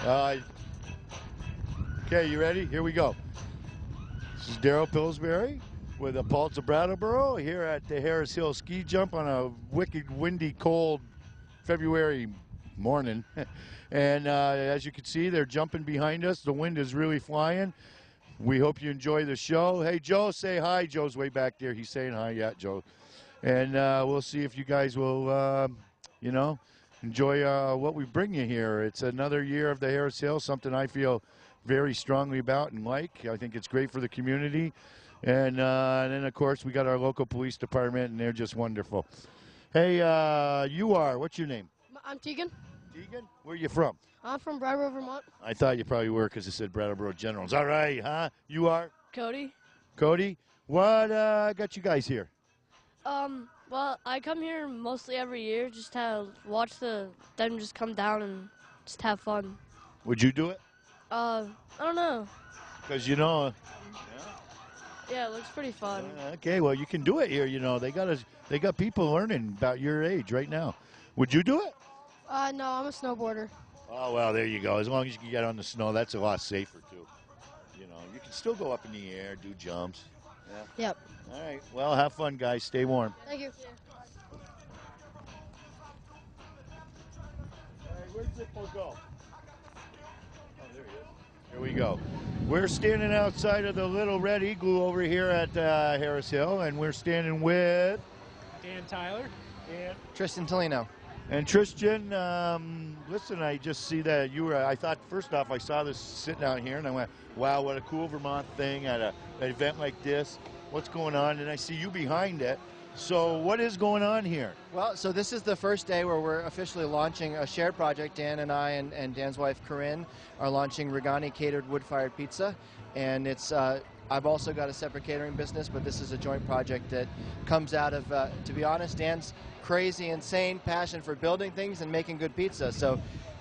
Okay, you ready? Here we go. This is Daryl Pillsbury with a Pulse of Brattleboro here at the Harris Hill Ski Jump on a wicked, windy, cold February morning. And as you can see, they're jumping behind us. The wind is really flying. We hope you enjoy the show. Hey, Joe, say hi. Joe's way back there. He's saying hi. Yeah, Joe. And we'll see if you guys will, you know, enjoy what we bring you here. It's another year of the Harris Hill, something I feel very strongly about and like. I think it's great for the community. And then, of course, we got our local police department, and they're just wonderful. Hey, what's your name? I'm Tegan. Tegan? Where are you from? I'm from Brattleboro, Vermont. I thought you probably were because it said Brattleboro Generals. All right, huh? You are? Cody. Cody? What got you guys here? Well, I come here mostly every year just to watch them just come down and just have fun. Would you do it? I don't know. Because, you know... Yeah, it looks pretty fun. Okay, well, you can do it here. You know, they got people learning about your age right now. Would you do it? No, I'm a snowboarder. Oh, well, there you go. As long as you can get on the snow, that's a lot safer, too. You know, you can still go up in the air, do jumps. Yeah. Yep. All right. Well, have fun, guys. Stay warm. Thank you. All right, where'd Zippo go? Oh, there he is. Here we go. We're standing outside of the Little Red Igloo over here at Harris Hill, and we're standing with... Dan Tyler. And Tristan Tolino. And Tristan, listen, I just see that you were, I thought, first off, I saw this sitting out here, and I went, wow, what a cool Vermont thing at an event like this. What's going on? And I see you behind it. So what is going on here? Well, so this is the first day where we're officially launching a shared project. Dan and I and Dan's wife, Corinne, are launching Regani Catered Wood-Fired Pizza. And it's, I've also got a separate catering business, but this is a joint project that comes out of, to be honest, Dan's crazy, insane passion for building things and making good pizza. So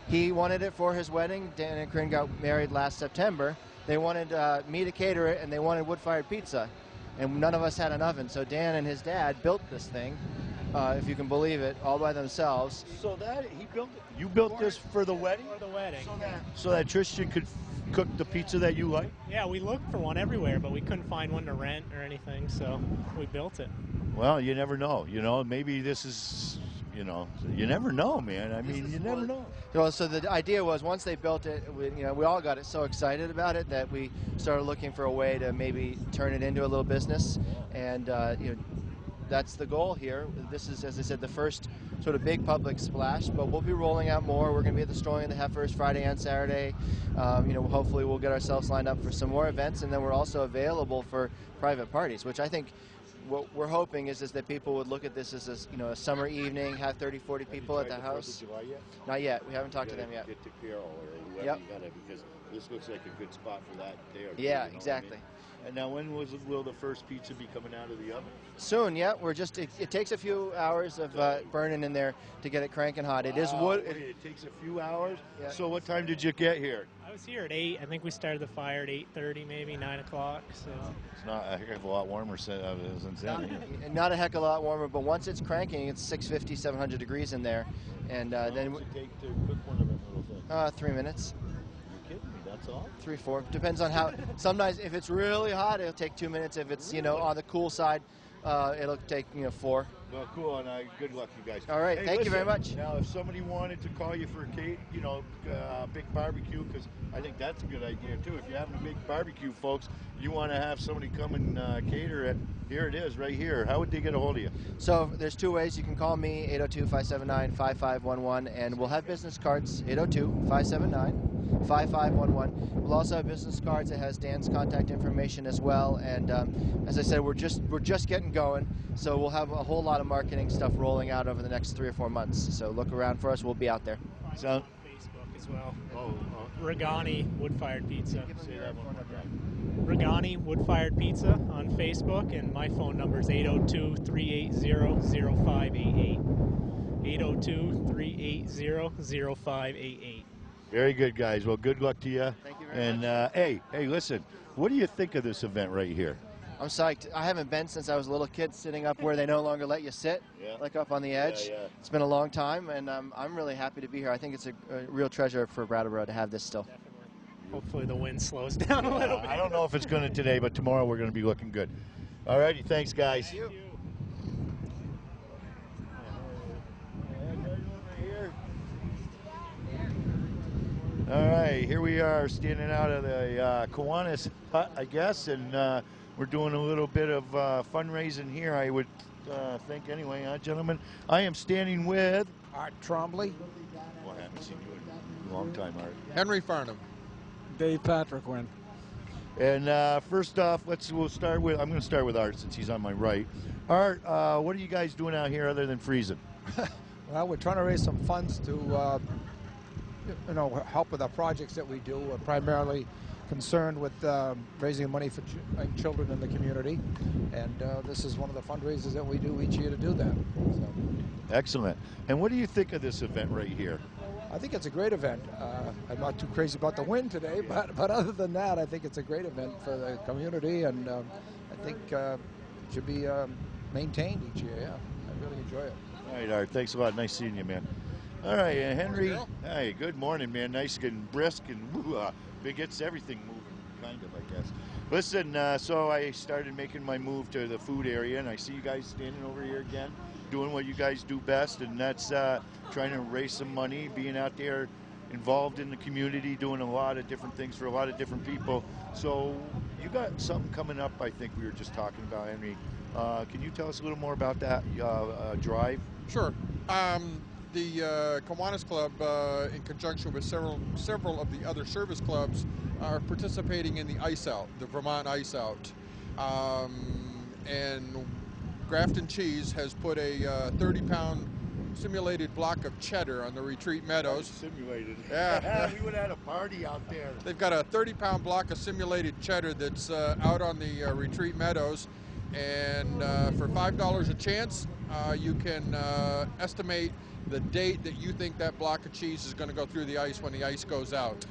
he wanted it for his wedding. Dan and Corinne got married last September. They wanted me to cater it, and they wanted wood-fired pizza. And none of us had an oven, so Dan and his dad built this thing, if you can believe it, all by themselves. So that, he built it, you built this for the wedding? For the wedding. So that Tristan could cook the pizza that you like? Yeah, we looked for one everywhere, but we couldn't find one to rent or anything, so we built it. Well, you never know. You know, maybe this is, you know, you never know, man. I mean, you never know. You know, so the idea was once they built it, we all got it so excited about it that we started looking for a way to maybe turn it into a little business, and you know, that's the goal here. This is, as I said, the first sort of big public splash, but we'll be rolling out more. We're going to be at the Strolling of the Heifers Friday and Saturday. You know, hopefully we'll get ourselves lined up for some more events, and then we're also available for private parties, which I think what we're hoping is that people would look at this as a, you know, a summer evening, have 30, 40 people at the house. Yet? Not yet. We haven't talked to them yet. Get to Carol or whoever Yep. you got it, because this looks like a good spot for that there. Yeah, you know exactly. What I mean? And now, when will the first pizza be coming out of the oven? Soon, yeah. We're just, it takes a few hours of burning in there to get it cranking hot. It is wood. It takes a few hours? Yeah. So what time did you get here? I was here at 8. I think we started the fire at 8:30, maybe 9 o'clock. So It's not a heck of a lot warmer since Not a heck of a lot warmer, but once it's cranking, it's 650, 700 degrees in there. And How then long does it take to cook one of them little things? 3 minutes. You're kidding me, that's all? 3, 4. Depends on how. Sometimes if it's really hot, it'll take 2 minutes. If it's, you know, on the cool side, it'll take, you know, 4. Well, cool, and good luck, you guys. All right, Hey, thank you very listen, much. Now, if somebody wanted to call you for a big barbecue, because I think that's a good idea too. If you're having a big barbecue, folks, you want to have somebody come and cater it. Here it is, right here. How would they get a hold of you? So there's 2 ways. You can call me, 802-579-5511, and we'll have business cards, 802-579-5511. We'll also have business cards that has Dan's contact information as well. And as I said, we're just getting going, so we'll have a whole lot of marketing stuff rolling out over the next 3 or 4 months. So look around for us. We'll be out there. So, on Facebook as well. Regani Wood-Fired Pizza. say that one more time. Regani Wood-Fired Pizza on Facebook, and my phone number is 802-380-0588. 802-380-0588. Very good, guys. Well, good luck to you. Thank you very much. And hey, listen, what do you think of this event right here? I'm psyched. I haven't been since I was a little kid, sitting up where they no longer let you sit, like up on the edge. Yeah. It's been a long time, and I'm really happy to be here. I think it's a real treasure for Brattleboro to have this still. Definitely. Hopefully the wind slows down a little bit. I don't know if it's going to today, but tomorrow we're going to be looking good. All righty, thanks, guys. Thank you. All right, here we are standing out of the Kiwanis hut, I guess, and we're doing a little bit of fundraising here, I would think anyway, gentlemen. I am standing with... Art Trombley. Well, I haven't seen you in a long time, Art. Henry Farnham. Dave Patriquin. And first off, we'll start with, I'm going to start with Art since he's on my right. Art, what are you guys doing out here other than freezing? Well, we're trying to raise some funds to, help with our projects that we do. We're primarily concerned with raising money for children in the community, and this is one of the fundraisers that we do each year to do that. So, Excellent. And what do you think of this event right here? I think it's a great event. I'm not too crazy about the wind today, but other than that, I think it's a great event for the community, and I think it should be maintained each year. Yeah, I really enjoy it. All right, Art. Thanks a lot. Nice seeing you, man. All right, Henry. Hey, good morning, man. Nice and brisk, and it gets everything moving, kind of, I guess. Listen, so I started making my move to the food area, and I see you guys standing over here again, doing what you guys do best, and that's trying to raise some money, being out there involved in the community, doing a lot of different things for a lot of different people. So you got something coming up, I think we were just talking about, Henry. Can you tell us a little more about that drive? Sure. The Kiwanis Club, in conjunction with several of the other service clubs, are participating in the Ice Out, the Vermont Ice Out. And Grafton Cheese has put a 30-pound simulated block of cheddar on the Retreat Meadows. Simulated. Yeah. We would have had a party out there. They've got a 30-pound block of simulated cheddar that's out on the Retreat Meadows. And for $5 a chance, you can estimate the date that you think that block of cheese is going to go through the ice when the ice goes out.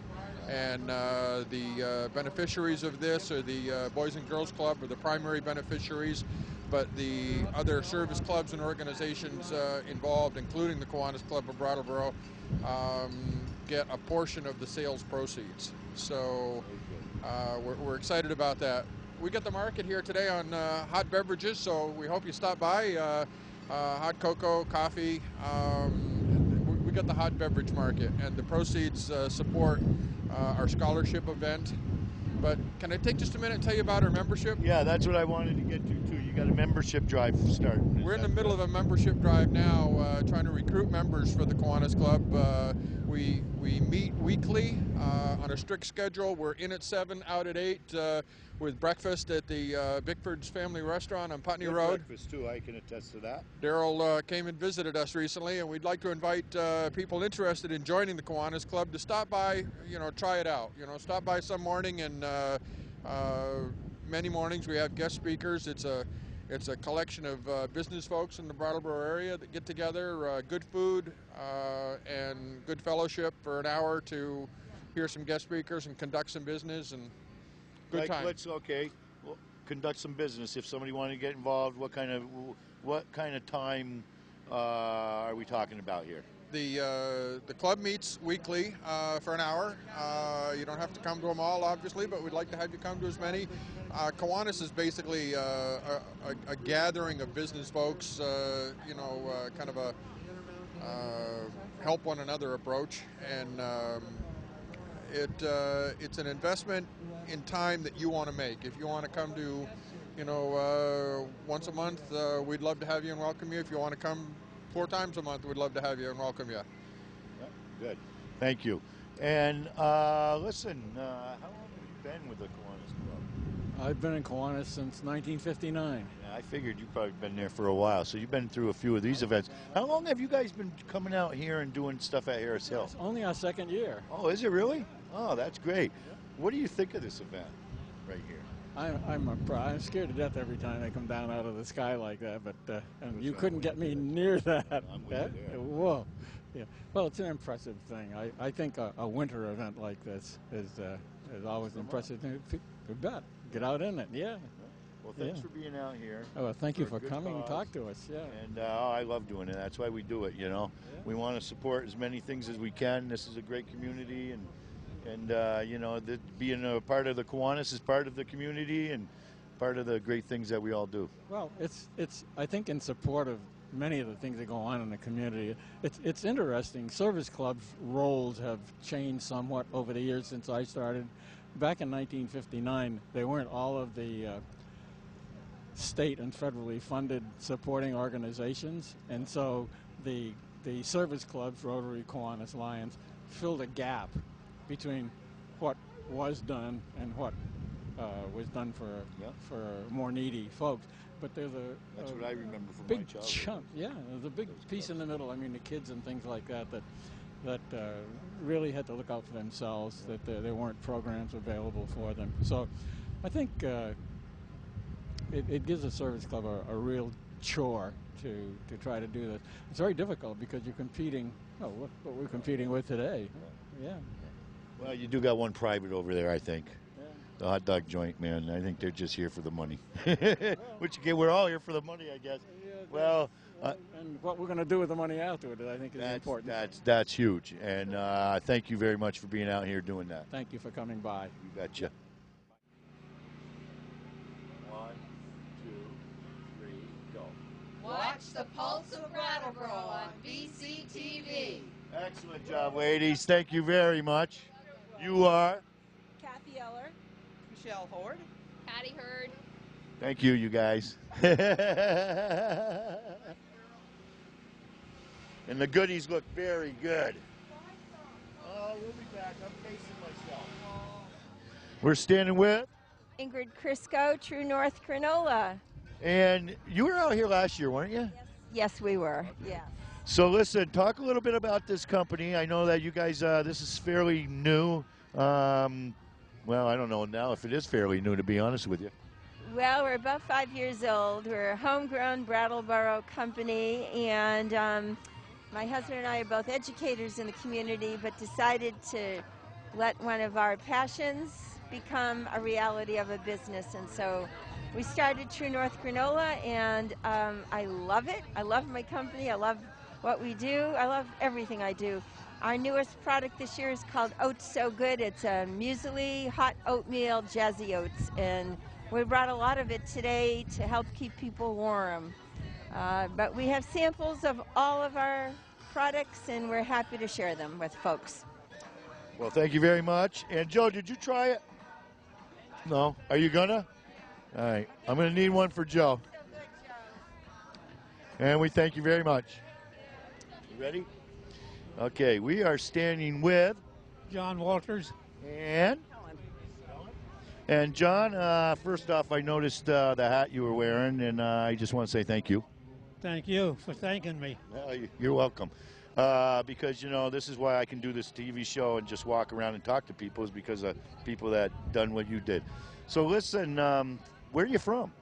And the beneficiaries of this are the Boys and Girls Club are the primary beneficiaries, but the other service clubs and organizations involved, including the Kiwanis Club of Brattleboro, get a portion of the sales proceeds. So we're excited about that. We got the market here today on hot beverages, so we hope you stop by. Hot cocoa, coffee. We got the hot beverage market, and the proceeds support our scholarship event. But can I take just a minute and tell you about our membership? Yeah, that's what I wanted to get to, too. You got a membership drive starting. We're in the middle of a membership drive now, trying to recruit members for the Kiwanis Club. We meet weekly on a strict schedule. We're in at 7, out at 8, with breakfast at the Bickford's Family Restaurant on Putney Road. Breakfast, too. I can attest to that. Daryl came and visited us recently, and we'd like to invite people interested in joining the Kiwanis Club to stop by, try it out. Stop by some morning, and many mornings we have guest speakers. It's a collection of business folks in the Brattleboro area that get together, good food and good fellowship for an hour to hear some guest speakers and conduct some business, and good time. Well, conduct some business. If somebody wanted to get involved, what kind of time are we talking about here? The club meets weekly for an hour. You don't have to come to them all, obviously, but we'd like to have you come to as many. Kiwanis is basically a gathering of business folks, kind of a help one another approach, and it's an investment in time that you want to make. If you want to come to, once a month, we'd love to have you and welcome you. If you want to come 4 times a month, we'd love to have you and welcome you. Good. Thank you. And listen, how long have you been with the Kiwanis Club? I've been in Kiwanis since 1959. Yeah, I figured you've probably been there for a while, so you've been through a few of these events. How long have you guys been coming out here and doing stuff at Harris Hill? It's only our 2nd year. Oh, is it really? Oh, that's great. What do you think of this event right here? I'm scared to death every time they come down out of the sky like that, but and you couldn't get me near that. I'm with you there. Whoa. Yeah. Well, it's an impressive thing. I think a winter event like this is always impressive. You bet. Get out in it, yeah. Well, thanks Yeah. for being out here. Oh, well, thank you a for good coming and cause. talk to us. Yeah. And I love doing it. That's why we do it. Yeah. We want to support as many things as we can. This is a great community, and being a part of the Kiwanis is part of the community and part of the great things that we all do. Well, it's I think in support of many of the things that go on in the community. It's interesting. Service clubs' roles have changed somewhat over the years since I started. Back in 1959, they weren't all of the state and federally funded supporting organizations, and so the service clubs, Rotary, Kiwanis, Lions, filled a gap between what was done and what was done for more needy folks. But there's That's what I remember from big my childhood. chunk. Yeah, there's a big piece in the middle. I mean, the kids and things like that really had to look out for themselves. That there weren't programs available for them. So, I think it gives a service club a real chore to try to do this. It's very difficult because you're competing. Oh, what we're competing with today. Yeah. Well, you do got one private over there, I think. Yeah. The hot dog joint, man. I think they're just here for the money. Which again, we're all here for the money, I guess. Yeah, Well, and what we're going to do with the money afterward, I think, is important. That's huge. And thank you very much for being out here doing that. Thank you for coming by. You betcha. 1, 2, 3, go. Watch the Pulse of Brattleboro on BCTV. Excellent job, ladies. Thank you very much. You are. Kathy Eller. Michelle Horde. Patty Hurd. Thank you, you guys. And the goodies look very good. Oh, we'll be back. I'm facing myself. We're standing with. Ingrid Crisco, True North Granola. And you were out here last year, weren't you? Yes, we were. Yeah. So listen, talk a little bit about this company. I know that you guys, this is fairly new. Well, I don't know now if it is fairly new, to be honest with you. Well, we're about 5 years old. We're a homegrown Brattleboro company, and my husband and I are both educators in the community, but decided to let one of our passions become a reality of a business. And so we started True North Granola, and I love it. I love my company. I love what we do. I love everything I do. Our newest product this year is called Oats So Good. It's a muesli, hot oatmeal, jazzy oats, and we brought a lot of it today to help keep people warm. But we have samples of all of our products, and we're happy to share them with folks. Well, thank you very much. And Joe, did you try it? No. Are you gonna? All right. I'm gonna need one for Joe. And we thank you very much. You ready? Okay, we are standing with John Walters. And John, first off, I noticed the hat you were wearing, and I just want to say thank you. Thank you for thanking me. You're welcome. Because, you know, this is why I can do this TV show and just walk around and talk to people, is because of people that done what you did. So listen, where are you from?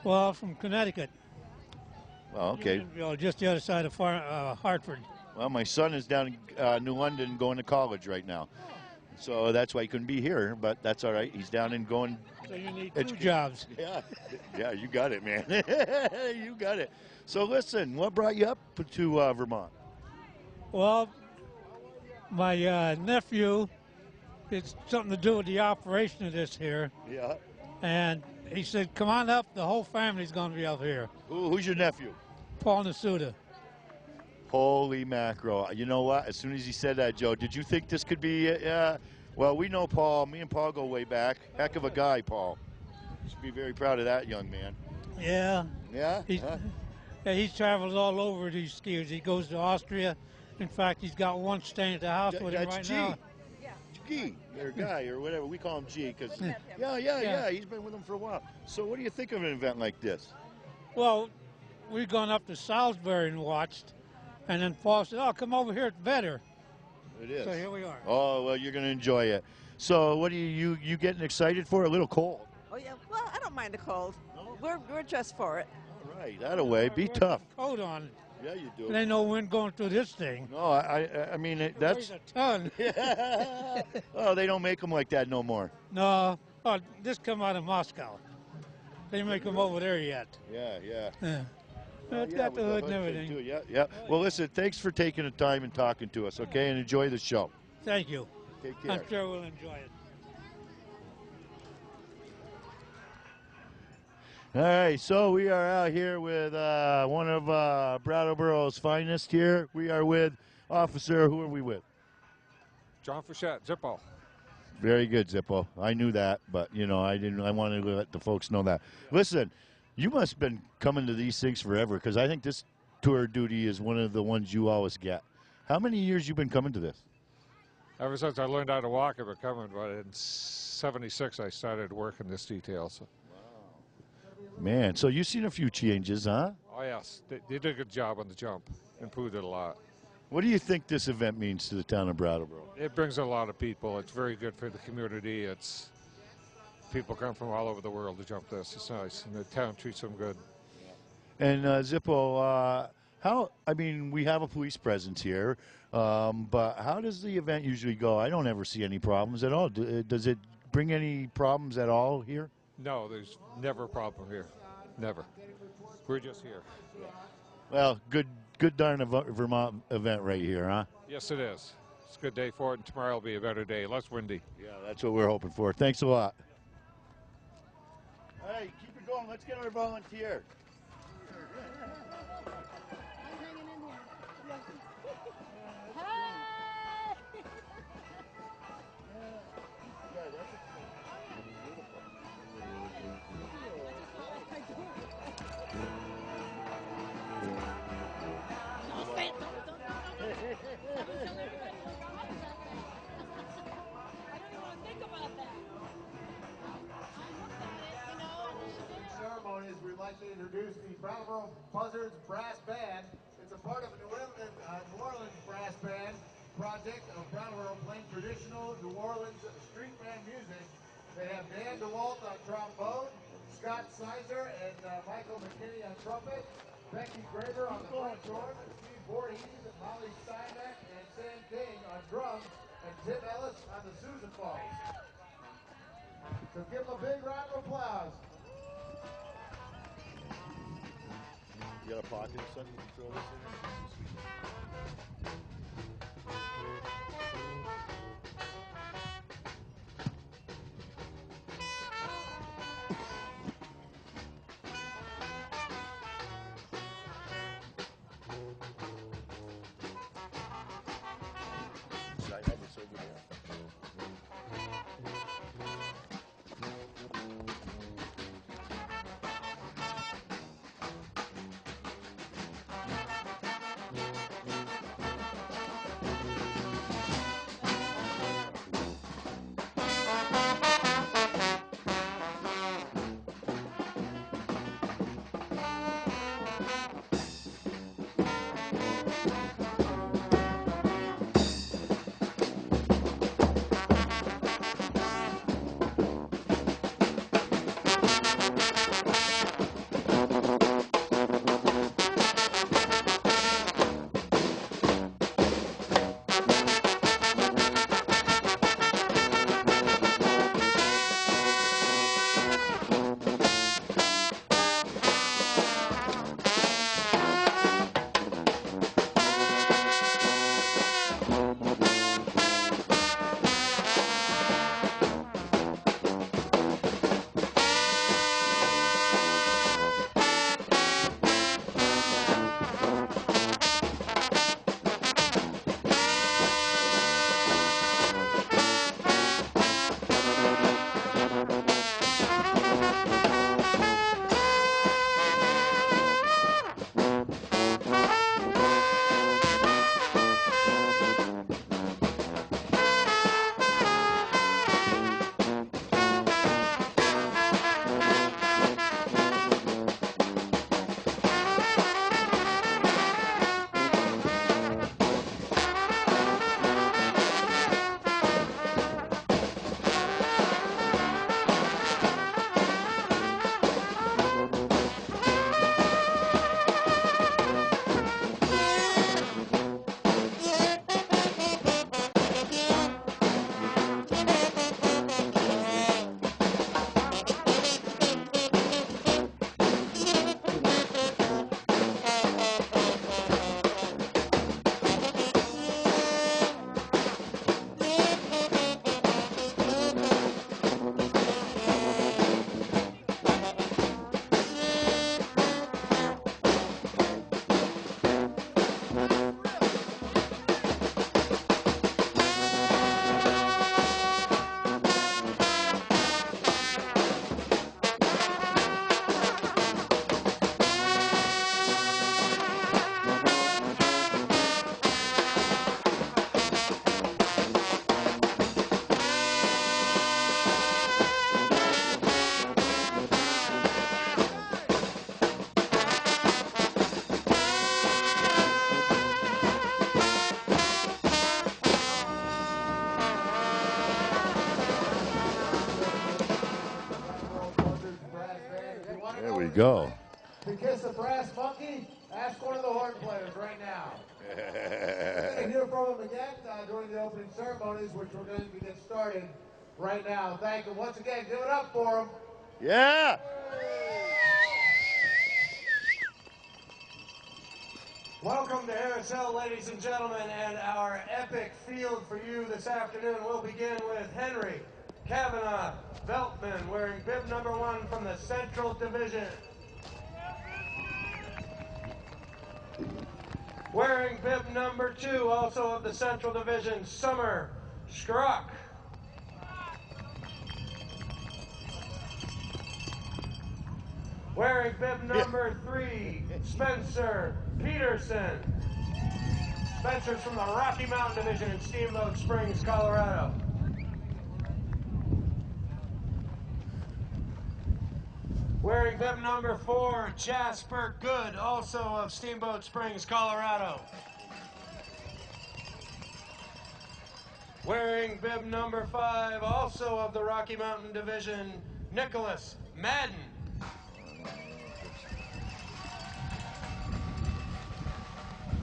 Well, from Connecticut. Well, okay. Just the other side of Hartford. Well, my son is down in New London going to college right now. So that's why he couldn't be here, but that's all right. He's down and going. So you need two jobs. Yeah, you got it, man. You got it. So listen, what brought you up to Vermont? Well, my nephew, it's something to do with the operation of this here. Yeah. And he said, come on up, the whole family's going to be up here. Who's your nephew? Paul Nasuda. Holy mackerel. You know what? As soon as he said that, Joe, did you think this could be, well, we know Paul. Me and Paul go way back. Heck of a guy, Paul. You should be very proud of that young man. Yeah. Yeah? He travels all over these skiers. He goes to Austria. In fact, he's got one staying at the house with him right now. G, or guy, or whatever. We call him G, because, yeah, he's been with him for a while. So what do you think of an event like this? Well, we've gone up to Salisbury and watched. And then Paul said, oh, come over here, it's better. It is. So here we are. Oh, well, you're going to enjoy it. So what are you getting excited for? A little cold. Oh, yeah. Well, I don't mind the cold. No? We're dressed for it. All right, that way. Be tough. Coat on. Yeah, you do. There ain't no wind going through this thing. No, I mean, that's... Weighs a ton. Oh, they don't make them like that no more. No. Oh, this come out of Moscow. they make them over there yet. Yeah, yeah. Yeah. Oh, It's yeah, got the with hood and thing, everything. too. Yeah, yeah. Well, listen, thanks for taking the time and talking to us, okay? And enjoy the show. Thank you. Take care. I'm sure we'll enjoy it. All right, so we are out here with one of Brattleboro's finest here. We are with Officer, who are we with? John Fichette, Zippo. Very good, Zippo. I knew that, but, I didn't. I wanted to let the folks know that. Listen, you must have been coming to these things forever, because I think this tour duty is one of the ones you always get. How many years you been coming to this? Ever since I learned how to walk, I've been coming, but in '76 I started working this detail. So. Man, so you've seen a few changes, huh? Oh, yes. They did a good job on the jump. Improved it a lot. What do you think this event means to the town of Brattleboro? It brings a lot of people. It's very good for the community. It's people come from all over the world to jump this. It's nice, and the town treats them good. And Zippo, we have a police presence here, but how does the event usually go? I don't ever see any problems at all. Does it bring any problems at all here? No, there's never a problem here. Never. We're just here. Well, good darn Vermont event right here, huh? Yes, it is. It's a good day for it, and tomorrow will be a better day, less windy. Yeah, that's what we're hoping for. Thanks a lot. Hey, keep it going. Let's get our volunteer. Ceremonies, we'd like to introduce the Brattleboro Buzzards Brass Band. It's a part of a New Orleans brass band project of Brattleboro playing traditional New Orleans street band music. They have Dan DeWalt on trombone, Scott Sizer and Michael McKinney on trumpet, Becky Graber on the French horn, Steve Voorhees, Molly Steinbeck, and Sam King on drums, and Tim Ellis on the sousaphones. So give them a big round of applause. You got a pocket or something you can throw this in? Should I have this over there? go. To kiss a brass monkey, ask one of the horn players right now. We're going to hear from them again during the opening ceremonies, which we're going to get started right now. Thank you once again. Give it up for them. Yeah. Welcome to Harris Hill, ladies and gentlemen, and our epic field for you this afternoon. We'll begin with Henry Kavanaugh Veltman, wearing bib number 1 from the Central Division. Wearing bib number 2, also of the Central Division, Summer Schrock. Wearing bib number 3, Spencer Peterson. Spencer's from the Rocky Mountain Division in Steamboat Springs, Colorado. Wearing bib number 4, Jasper Good, also of Steamboat Springs, Colorado. Wearing bib number 5, also of the Rocky Mountain Division, Nicholas Madden.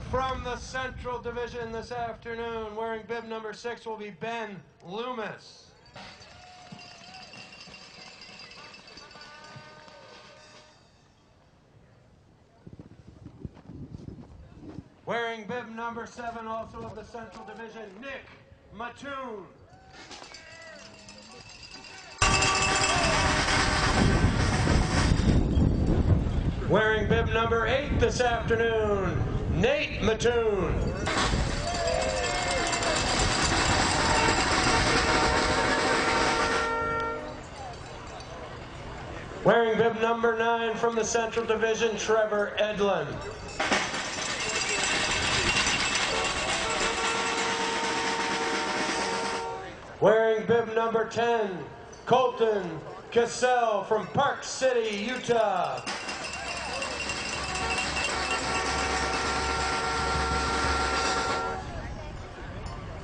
From the Central Division this afternoon, wearing bib number 6 will be Ben Loomis. Wearing bib number 7, also of the Central Division, Nick Mattoon. Wearing bib number 8 this afternoon, Nate Mattoon. Wearing bib number 9 from the Central Division, Trevor Edlin. Wearing bib number 10, Colton Cassell from Park City, Utah.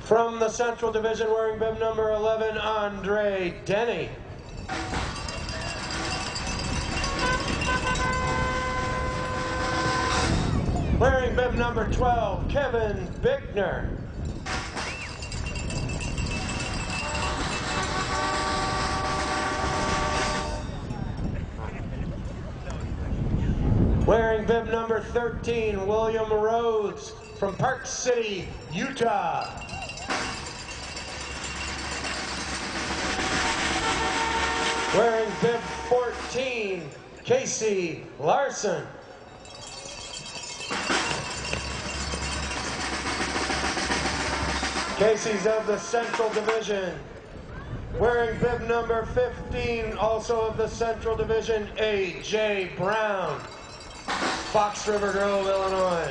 From the Central Division, wearing bib number 11, Andre Denny. Wearing bib number 12, Kevin Bickner. Wearing bib number 13, William Rhodes from Park City, Utah. Wearing bib 14, Casey Larson. Casey's of the Central Division. Wearing bib number 15, also of the Central Division, A.J. Brown. Fox River Grove, Illinois.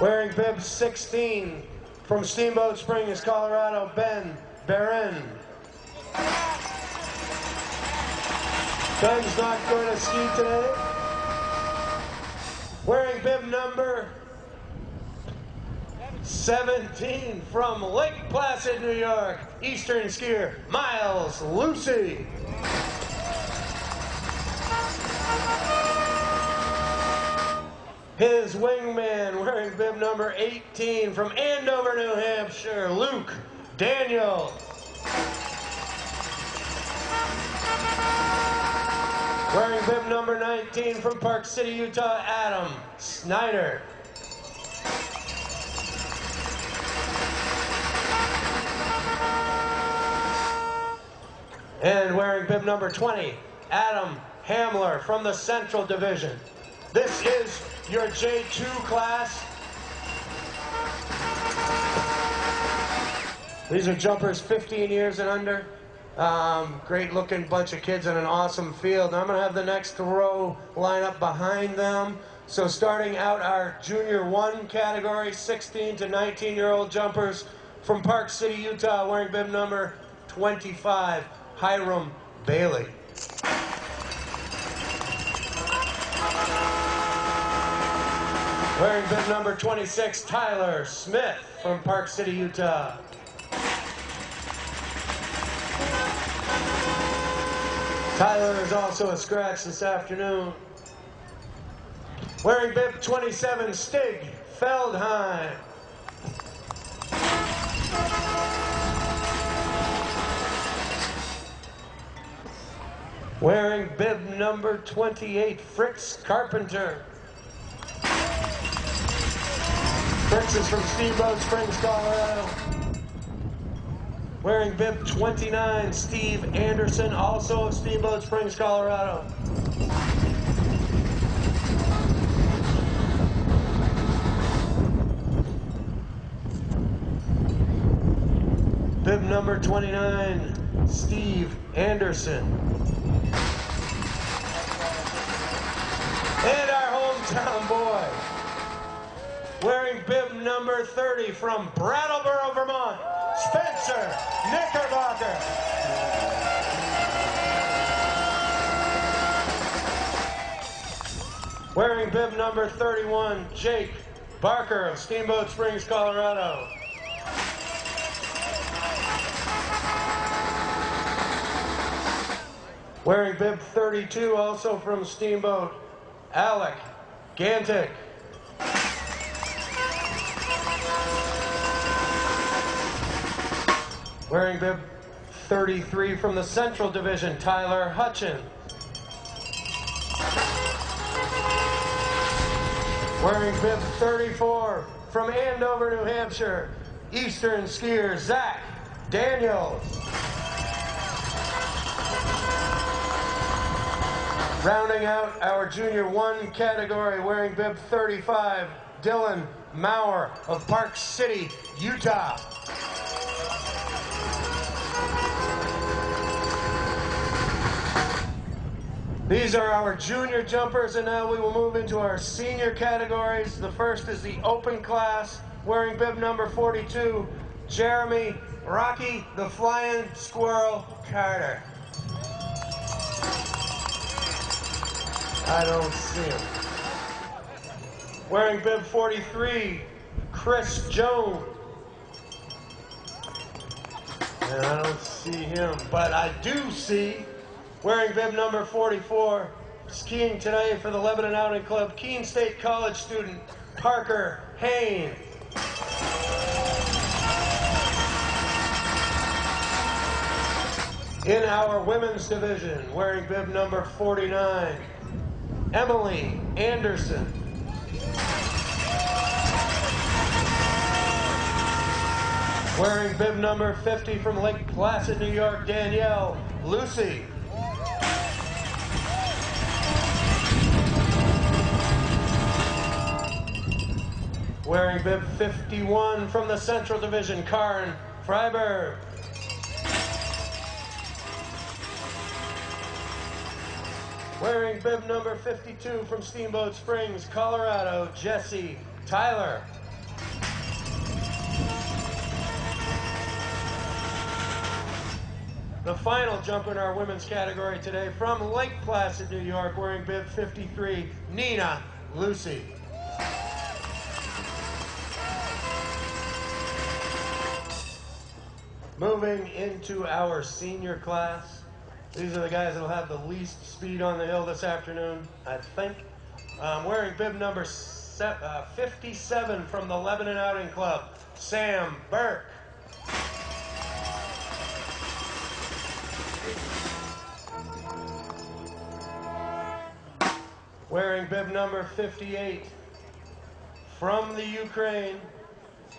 Wearing bib 16, from Steamboat Springs, Colorado, Ben Barron. Ben's not going to ski today. Wearing bib number 17, from Lake Placid, New York, Eastern skier Miles Lucy. His wingman, wearing bib number 18, from Andover, New Hampshire, Luke Daniel. Wearing bib number 19, from Park City, Utah, Adam Snyder. And wearing bib number 20, Adam Hamler from the Central Division. This is your J2 class. These are jumpers 15 years and under. Great looking bunch of kids in an awesome field. Now I'm going to have the next row line up behind them. So starting out our Junior 1 category, 16 to 19-year-old jumpers from Park City, Utah, wearing bib number 25, Hiram Bailey. Wearing bib number 26, Tyler Smith from Park City, Utah. Tyler is also a scratch this afternoon. Wearing bib 27, Stig Feldheim. Wearing bib number 28, Fritz Carpenter. Fritz is from Steamboat Springs, Colorado. Wearing bib 29, Steve Anderson, also of Steamboat Springs, Colorado. Bib number 29, Steve Anderson. And our hometown boy, wearing bib number 30 from Brattleboro, Vermont, Spencer Knickerbocker. Wearing bib number 31, Jake Barker of Steamboat Springs, Colorado. Wearing bib 32, also from Steamboat, Alec Gantic. Wearing bib 33 from the Central Division, Tyler Hutchins. Wearing bib 34 from Andover, New Hampshire, Eastern skier Zach Daniels. Rounding out our Junior 1 category, wearing bib 35, Dylan Maurer of Park City, Utah. These are our junior jumpers, and now we will move into our senior categories. The first is the open class, wearing bib number 42, Jeremy Rocky the Flying Squirrel Carter. I don't see him. Wearing bib 43, Chris Jones. And I don't see him, but I do see, wearing bib number 44, skiing today for the Lebanon Outing Club, Keene State College student, Parker Haynes. In our women's division, wearing bib number 49, Emily Anderson. Wearing bib number 50 from Lake Placid, New York, Danielle Lucy. Wearing bib 51 from the Central Division, Karen Freiberg. Wearing bib number 52 from Steamboat Springs, Colorado, Jesse Tyler. The final jumper in our women's category today from Lake Placid, New York, wearing bib 53, Nina Lucy. Moving into our senior class. These are the guys that will have the least speed on the hill this afternoon, I think. Wearing bib number 57 from the Lebanon Outing Club, Sam Burke. Wearing bib number 58 from the Ukraine,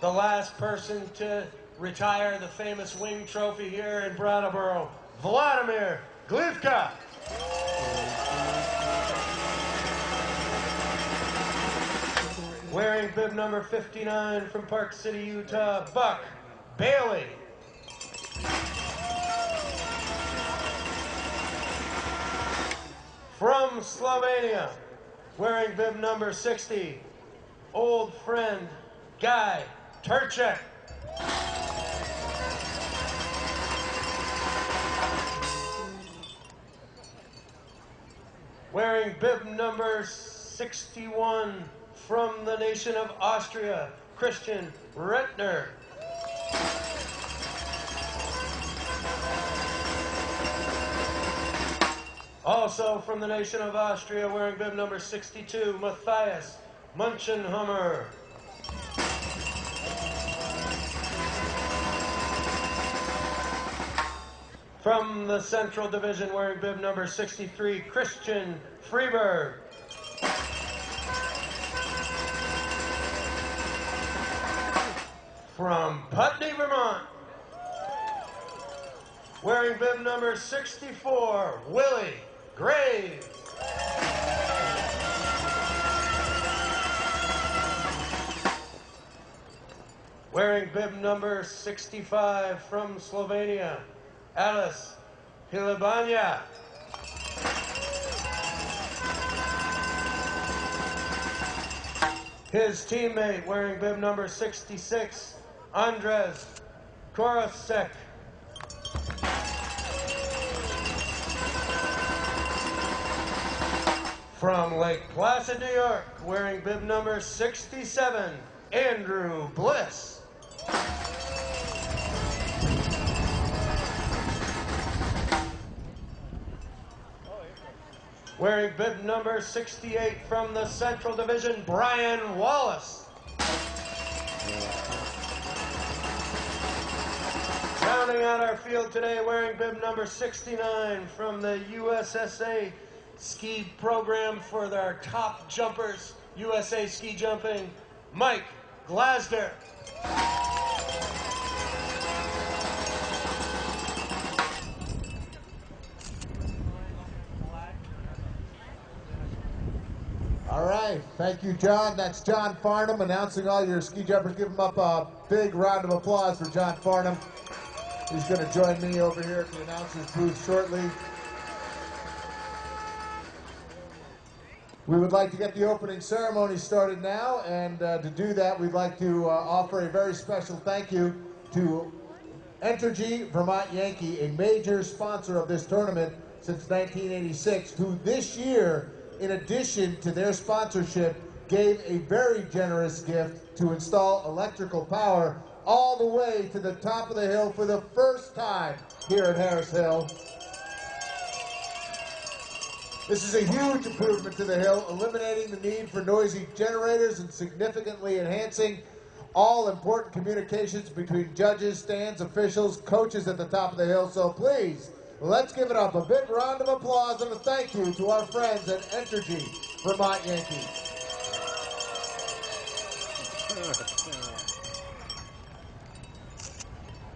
the last person to retire the famous wing trophy here in Brattleboro, Vladimir Glivka. Wearing bib number 59 from Park City, Utah, Buck Bailey. From Slovenia, wearing bib number 60, old friend Guy Turchek. Wearing bib number 61 from the nation of Austria, Christian Rettner. Also from the nation of Austria, wearing bib number 62, Matthias Munchenhammer. From the Central Division, wearing bib number 63, Christian Freeberg. From Putney, Vermont, wearing bib number 64, Willie Graves. Wearing bib number 65 from Slovenia, Alice Hilibanja. His teammate wearing bib number 66, Andres Korosek. From Lake Placid, New York, wearing bib number 67, Andrew Bliss. Wearing bib number 68 from the Central Division, Brian Wallace. Rounding out our field today, wearing bib number 69 from the USSA ski program for their top jumpers, USA Ski Jumping, Mike Glasder. All right, thank you, John. That's John Farnham announcing all your ski jumpers. Give him up a big round of applause for John Farnham. He's going to join me over here at the announcer's booth shortly. We would like to get the opening ceremony started now, and to do that, we'd like to offer a very special thank you to Entergy Vermont Yankee, a major sponsor of this tournament since 1986, who this year, in addition to their sponsorship, gave a very generous gift to install electrical power all the way to the top of the hill for the first time here at Harris Hill. This is a huge improvement to the hill, eliminating the need for noisy generators and significantly enhancing all important communications between judges, stands, officials, coaches at the top of the hill. So please, let's give it up. A big round of applause and a thank you to our friends at Entergy Vermont Yankee.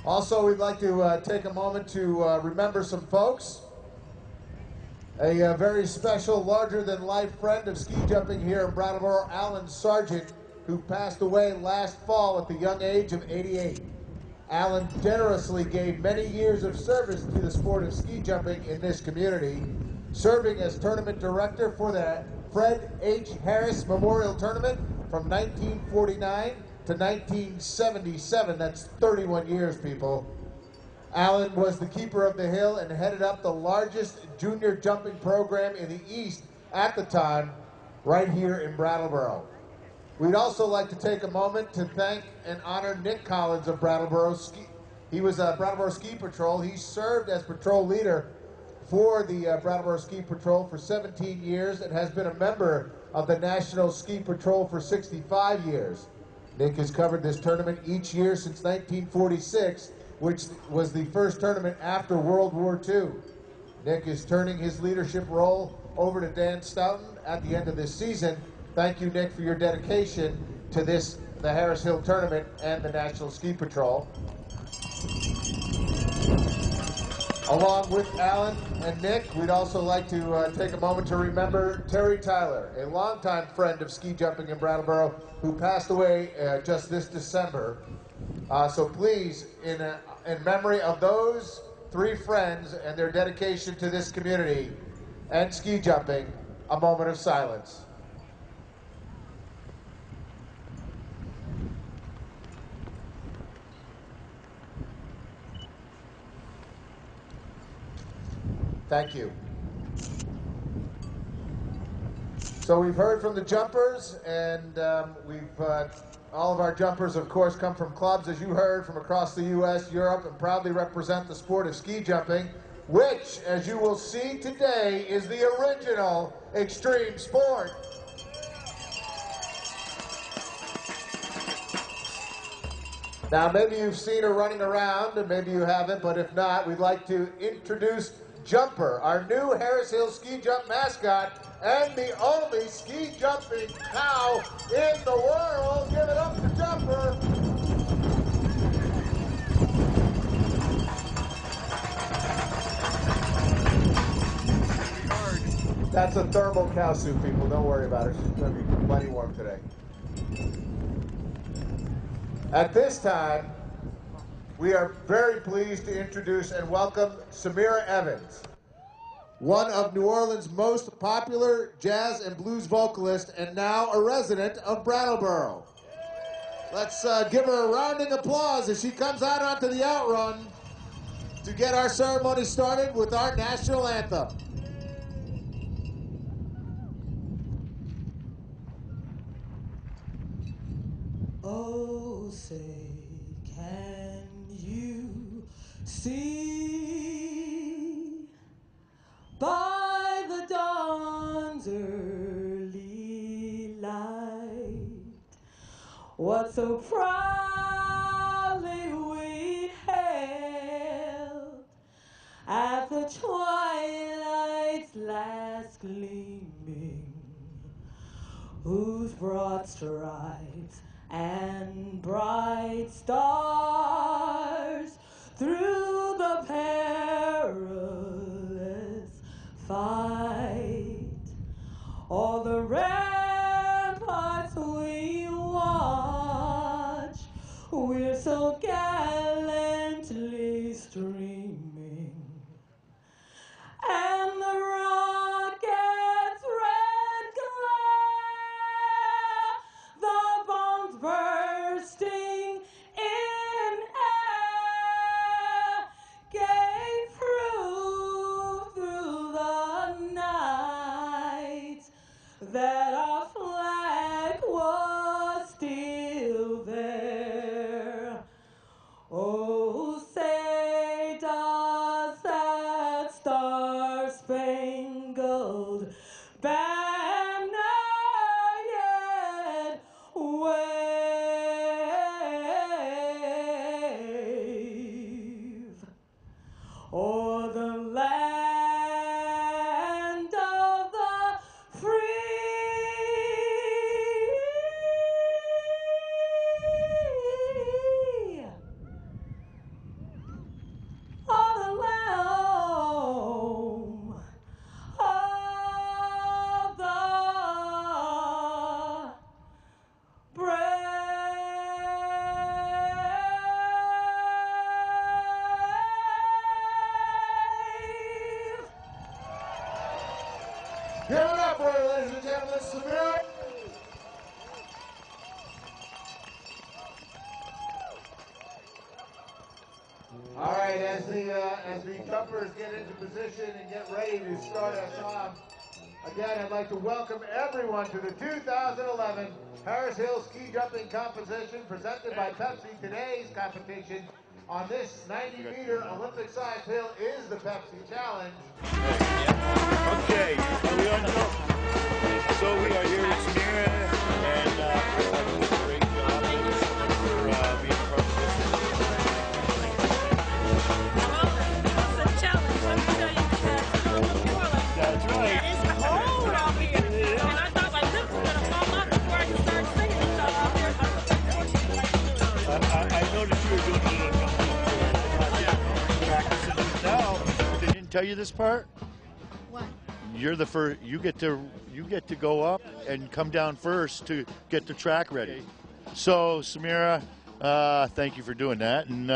Also, we'd like to take a moment to remember some folks. A very special, larger-than-life friend of ski jumping here in Brattleboro, Alan Sargent, who passed away last fall at the young age of 88. Alan generously gave many years of service to the sport of ski jumping in this community, serving as tournament director for the Fred H. Harris Memorial Tournament from 1949 to 1977. That's 31 years, people. Alan was the keeper of the hill and headed up the largest junior jumping program in the East at the time, right here in Brattleboro. We'd also like to take a moment to thank and honor Nick Collins of Brattleboro Ski. He was a Brattleboro Ski Patrol. He served as patrol leader for the Brattleboro Ski Patrol for 17 years and has been a member of the National Ski Patrol for 65 years. Nick has covered this tournament each year since 1946, which was the first tournament after World War II. Nick is turning his leadership role over to Dan Stoughton at the end of this season. Thank you, Nick, for your dedication to the Harris Hill Tournament and the National Ski Patrol. Along with Alan and Nick, we'd also like to take a moment to remember Terry Tyler, a longtime friend of ski jumping in Brattleboro, who passed away just this December. So please, in memory of those three friends and their dedication to this community and ski jumping, a moment of silence. Thank you. So we've heard from the jumpers, and all of our jumpers, of course, come from clubs, as you heard, from across the U.S., Europe, and proudly represent the sport of ski jumping. which, as you will see today, is the original extreme sport. Now, maybe you've seen her running around, and maybe you haven't, but if not, we'd like to introduce Jumper, our new Harris Hill ski jump mascot, and the only ski jumping cow in the world. Give it up to Jumper. That's a thermal cow suit, people. Don't worry about it. She's going to be plenty warm today. At this time, we are very pleased to introduce and welcome Samira Evans, one of New Orleans' most popular jazz and blues vocalists and now a resident of Brattleboro. Let's give her a rounding applause as she comes out onto the outrun to get our ceremony started with our national anthem. Oh, say, can you see by the dawn's early light what so proudly we hailed at the twilight's last gleaming, whose broad stripes and bright stars through the perilous fight all the ramparts we watch, we're so gallantly streaming, and the rocket's red glare, the bombs bursting in air, gave proof through the night that our flag was still there. Oh, say does that star-spangled banner yet wave o'er the land of the free? All the realm of the brave. Give it up for her, ladies and gentlemen, Samira. All right, as the jumpers get into position and get ready to start us off, again, I'd like to welcome everyone to the 2011 Harris Hill Ski Jumping Competition presented by Pepsi. Today's competition on this 90-meter Olympic-sized hill is the Pepsi Challenge. Okay, so we are here with Samira, and I think it's a great job for being part of this. It's a challenge, let me tell you, because New Orleans, that's right. It's cold out here, and I thought my lips were going to fall off before I could start singing, so out there, I noticed you were doing a little practicing now. They didn't tell you this part? What? You're the first. You get to go up and come down first to get the track ready. So Samira, thank you for doing that, and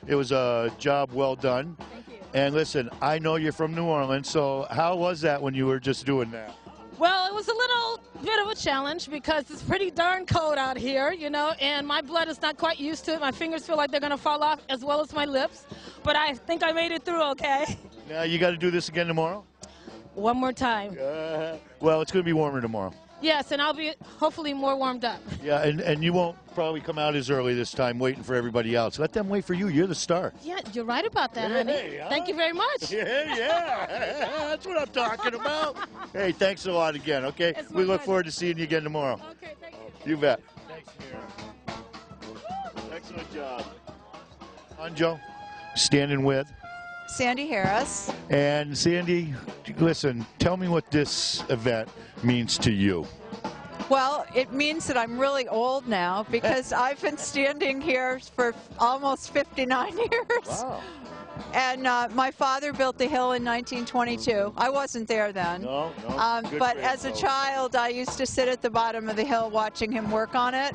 it was a job well done. Thank you. And listen, I know you're from New Orleans, so how was that when you were just doing that? Well, it was a little bit of a challenge because it's pretty darn cold out here, you know, and my blood is not quite used to it. My fingers feel like they're going to fall off, as well as my lips, but I think I made it through okay. Now you got to do this again tomorrow? One more time. Well, it's going to be warmer tomorrow. Yes, and I'll be hopefully more warmed up. Yeah, and you won't probably come out as early this time waiting for everybody else. Let them wait for you. You're the star. Yeah, you're right about that, honey. Hey, huh? Thank you very much. Yeah. That's what I'm talking about. Hey, thanks a lot again, okay? It's my We look pleasure. forward to seeing you again tomorrow. Okay, thank you. You bet. Thanks, excellent job. I'm Joe, standing with. Sandy Harris. And Sandy, listen, tell me what this event means to you. Well, it means that I'm really old now because I've been standing here for almost 59 years. Wow. And my father built the hill in 1922. I wasn't there then. No. But as a child, I used to sit at the bottom of the hill watching him work on it.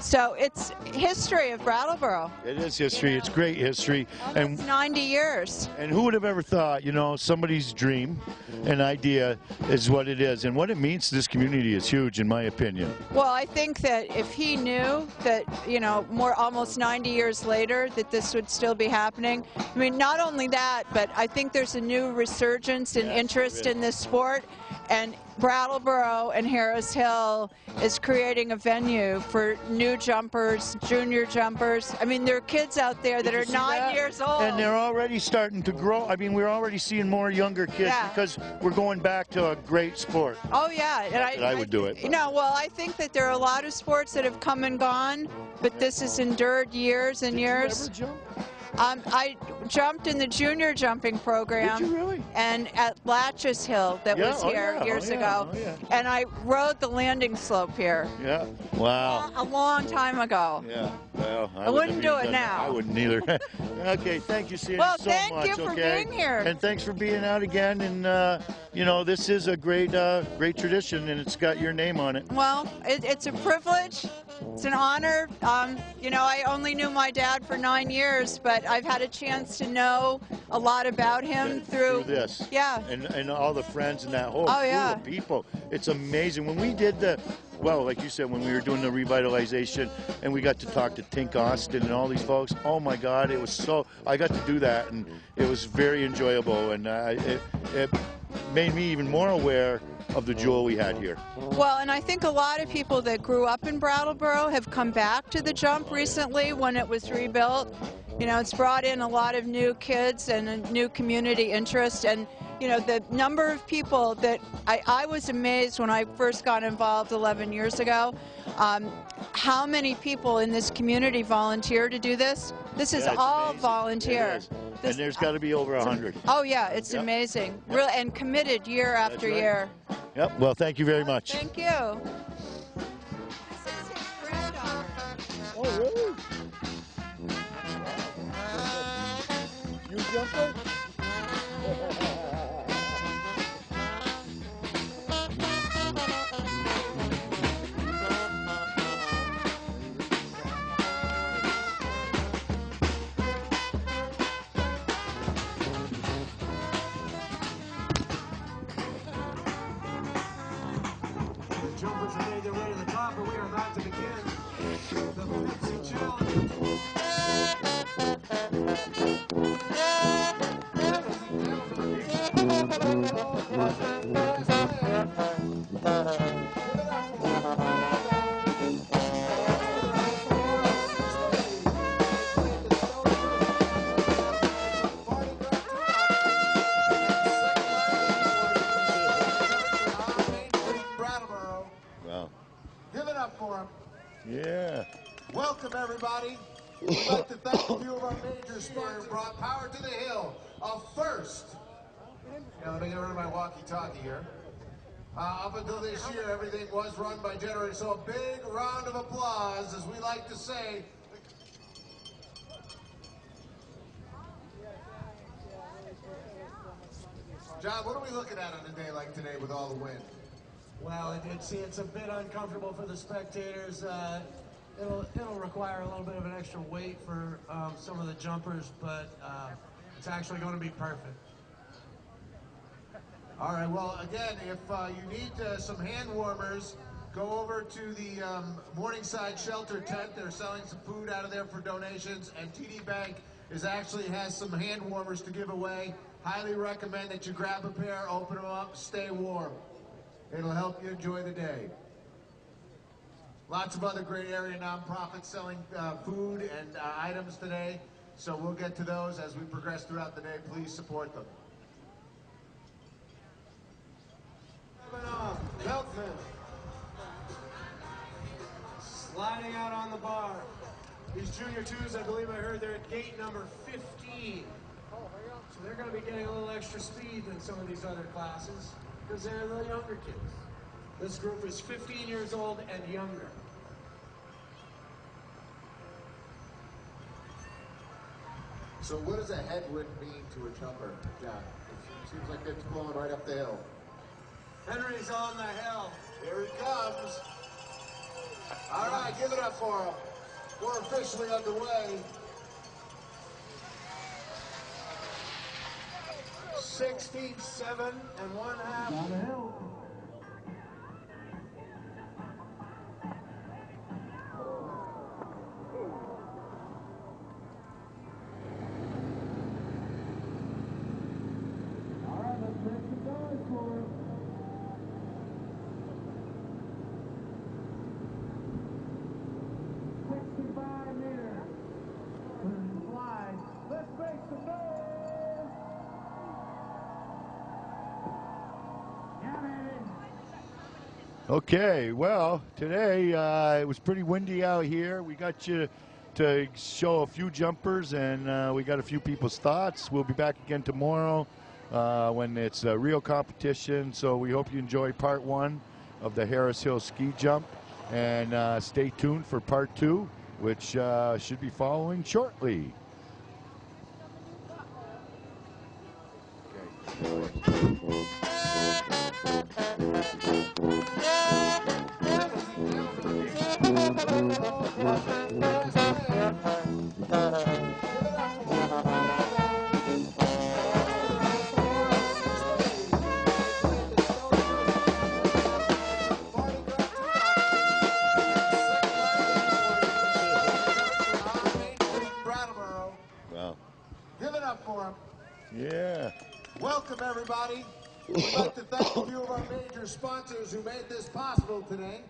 So it's history of Brattleboro. It is history. It's great history. It's 90 years. And who would have ever thought, somebody's dream, an idea is what it is. And what it means to this community is huge, in my opinion. Well, I think that if he knew that, almost 90 years later, that this would still be happening. I mean, not only that, but I think there's a new resurgence in interest in this sport. And Brattleboro and Harris Hill is creating a venue for new jumpers, junior jumpers. I mean, there are kids out there that are 9 years old. And they're already starting to grow. I mean, we're already seeing more younger kids because we're going back to a great sport. Oh, yeah. And I would do it. Well, I think that there are a lot of sports that have come and gone, but this has endured years and years. Did you ever jump? I jumped in the junior jumping program. Did you really? And at Latches Hill that was here years ago. And I rode the landing slope here. Yeah. Wow. A long time ago. Yeah. Well, I wouldn't do it now. I wouldn't either. Okay, thank you, Sandy, well, so thank much. you for okay? being here. And thanks for being out again. And, this is a great tradition, and it's got your name on it. Well, it's a privilege. It's an honor. I only knew my dad for 9 years, but I've had a chance to know a lot about him through this. Yeah. And all the friends and that whole Oh, crew yeah. of people. It's amazing. When we did like you said, when we were doing the revitalization and we got to talk to Tink Austin and all these folks, oh my God, it was I got to do that, and it was very enjoyable, and it made me even more aware of the jewel we had here. Well, and I think a lot of people that grew up in Brattleboro have come back to the jump recently when it was rebuilt. It's brought in a lot of new kids and a new community interest, and the number of people that I was amazed when I first got involved 11 years ago, how many people in this community volunteer to do this. This is all amazing. volunteer. It is. And there's got to be over 100. Oh yeah, it's amazing. Real and committed year after year. Yep. Well, thank you very much. Thank you. This is his granddaughter. Oh, really? You jumper? The jumpers have made their way to the top, and we are about to begin the Fancy Challenge. Wow. Give it up for him. Yeah. Welcome, everybody. We'd like to thank a few of our major sponsors who brought power to the hill. First, let me get rid of my walkie-talkie here. Up until this year, everything was run by generators, so a big round of applause, as we like to say. John, what are we looking at on a day like today with all the wind? Well, it's a bit uncomfortable for the spectators. It'll require a little bit of an extra weight for some of the jumpers, but it's actually going to be perfect. All right, well, again, if you need some hand warmers, go over to the Morningside Shelter tent. They're selling some food out of there for donations, and TD Bank has some hand warmers to give away. Highly recommend that you grab a pair, open them up, stay warm. It'll help you enjoy the day. Lots of other great area nonprofits selling food and items today, so we'll get to those as we progress throughout the day. Please support them. Beltman. Sliding out on the bar. These junior twos, I believe I heard they're at gate number 15. So they're going to be getting a little extra speed than some of these other classes because they're the younger kids. This group is 15 years old and younger. So what does a headwind mean to a jumper, John? It seems like it's blowing right up the hill. Henry's on the hill. Here he comes. All right, give it up for him. We're officially underway. 16.7 1/2. Down the hill. All right, let's make some noise for him. 65 meters. Fly. Let's make some noise. Yeah, baby. Okay, well, today it was pretty windy out here. We got you to show a few jumpers, and we got a few people's thoughts. We'll be back again tomorrow when it's a real competition. So we hope you enjoy part 1 of the Harris Hill ski jump, and stay tuned for part 2, which should be following shortly. Brattleboro. Wow. Give it up for him. Yeah. Welcome, everybody. We'd like to thank a few of our major sponsors who made this possible today.